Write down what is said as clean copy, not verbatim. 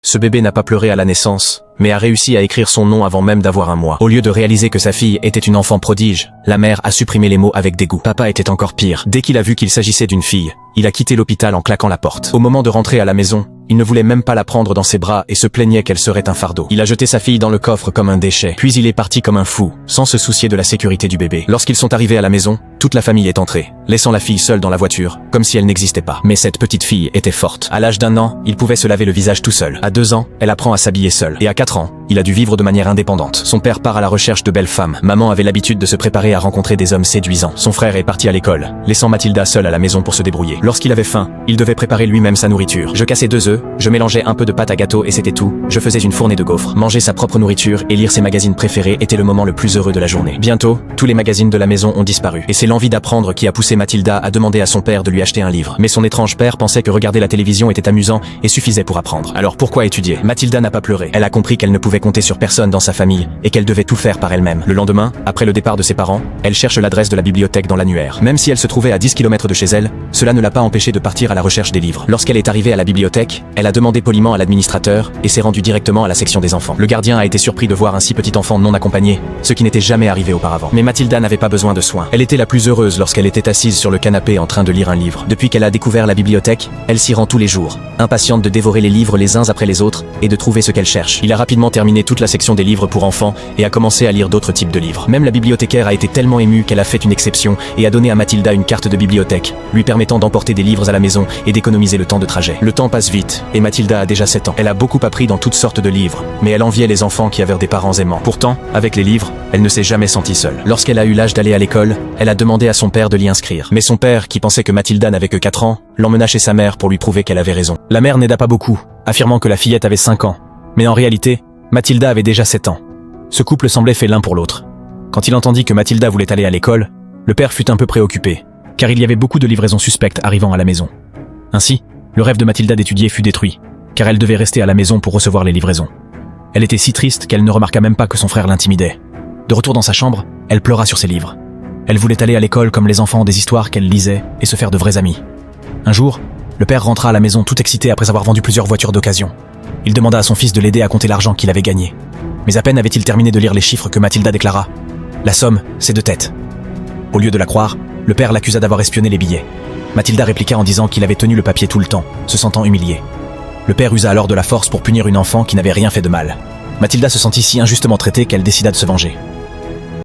Ce bébé n'a pas pleuré à la naissance, mais a réussi à écrire son nom avant même d'avoir un mois. Au lieu de réaliser que sa fille était une enfant prodige, la mère a supprimé les mots avec dégoût. Papa était encore pire. Dès qu'il a vu qu'il s'agissait d'une fille, il a quitté l'hôpital en claquant la porte. Au moment de rentrer à la maison, il ne voulait même pas la prendre dans ses bras et se plaignait qu'elle serait un fardeau. Il a jeté sa fille dans le coffre comme un déchet, puis il est parti comme un fou, sans se soucier de la sécurité du bébé. Lorsqu'ils sont arrivés à la maison, toute la famille est entrée, laissant la fille seule dans la voiture, comme si elle n'existait pas. Mais cette petite fille était forte. À l'âge d'1 an, il pouvait se laver le visage tout seul. À 2 ans, elle apprend à s'habiller seule. Et à 4 ans, il a dû vivre de manière indépendante. Son père part à la recherche de belles femmes. Maman avait l'habitude de se préparer à rencontrer des hommes séduisants. Son frère est parti à l'école, laissant Mathilda seule à la maison pour se débrouiller. Lorsqu'il avait faim, il devait préparer lui-même sa nourriture. Je cassais 2 œufs, je mélangeais un peu de pâte à gâteau et c'était tout. Je faisais une fournée de gaufres. Manger sa propre nourriture et lire ses magazines préférés était le moment le plus heureux de la journée. Bientôt, tous les magazines de la maison ont disparu. Et c'est l'envie d'apprendre qui a poussé Mathilda à demander à son père de lui acheter un livre. Mais son étrange père pensait que regarder la télévision était amusant et suffisait pour apprendre. Alors pourquoi étudier? Mathilda n'a pas pleuré. Elle a compris qu'elle ne pouvait compter sur personne dans sa famille et qu'elle devait tout faire par elle-même. Le lendemain, après le départ de ses parents, elle cherche l'adresse de la bibliothèque dans l'annuaire. Même si elle se trouvait à 10 km de chez elle, cela ne l'a pas empêchée de partir à la recherche des livres. Lorsqu'elle est arrivée à la bibliothèque, elle a demandé poliment à l'administrateur et s'est rendue directement à la section des enfants. Le gardien a été surpris de voir un si petit enfant non accompagné, ce qui n'était jamais arrivé auparavant. Mais Mathilda n'avait pas besoin de soins. Elle était la plus heureuse lorsqu'elle était assise sur le canapé en train de lire un livre. Depuis qu'elle a découvert la bibliothèque, elle s'y rend tous les jours, impatiente de dévorer les livres les uns après les autres et de trouver ce qu'elle cherche. Il a rapidement terminé toute la section des livres pour enfants et a commencé à lire d'autres types de livres. Même la bibliothécaire a été tellement émue qu'elle a fait une exception et a donné à Mathilda une carte de bibliothèque, lui permettant d'emporter des livres à la maison et d'économiser le temps de trajet. Le temps passe vite et Mathilda a déjà 7 ans. Elle a beaucoup appris dans toutes sortes de livres, mais elle enviait les enfants qui avaient des parents aimants. Pourtant, avec les livres, elle ne s'est jamais sentie seule. Lorsqu'elle a eu l'âge d'aller à l'école, elle a demandé à son père de l'y inscrire. Mais son père, qui pensait que Mathilda n'avait que 4 ans, l'emmena chez sa mère pour lui prouver qu'elle avait raison. La mère n'aida pas beaucoup, affirmant que la fillette avait 5 ans. Mais en réalité, Mathilda avait déjà 7 ans. Ce couple semblait fait l'un pour l'autre. Quand il entendit que Mathilda voulait aller à l'école, le père fut un peu préoccupé, car il y avait beaucoup de livraisons suspectes arrivant à la maison. Ainsi, le rêve de Mathilda d'étudier fut détruit, car elle devait rester à la maison pour recevoir les livraisons. Elle était si triste qu'elle ne remarqua même pas que son frère l'intimidait. De retour dans sa chambre, elle pleura sur ses livres. Elle voulait aller à l'école comme les enfants des histoires qu'elle lisait et se faire de vrais amis. Un jour, le père rentra à la maison tout excité après avoir vendu plusieurs voitures d'occasion. Il demanda à son fils de l'aider à compter l'argent qu'il avait gagné. Mais à peine avait-il terminé de lire les chiffres que Mathilda déclara « La somme, c'est 2 têtes ». Au lieu de la croire, le père l'accusa d'avoir espionné les billets. Mathilda répliqua en disant qu'il avait tenu le papier tout le temps, se sentant humilié. Le père usa alors de la force pour punir une enfant qui n'avait rien fait de mal. Mathilda se sentit si injustement traitée qu'elle décida de se venger.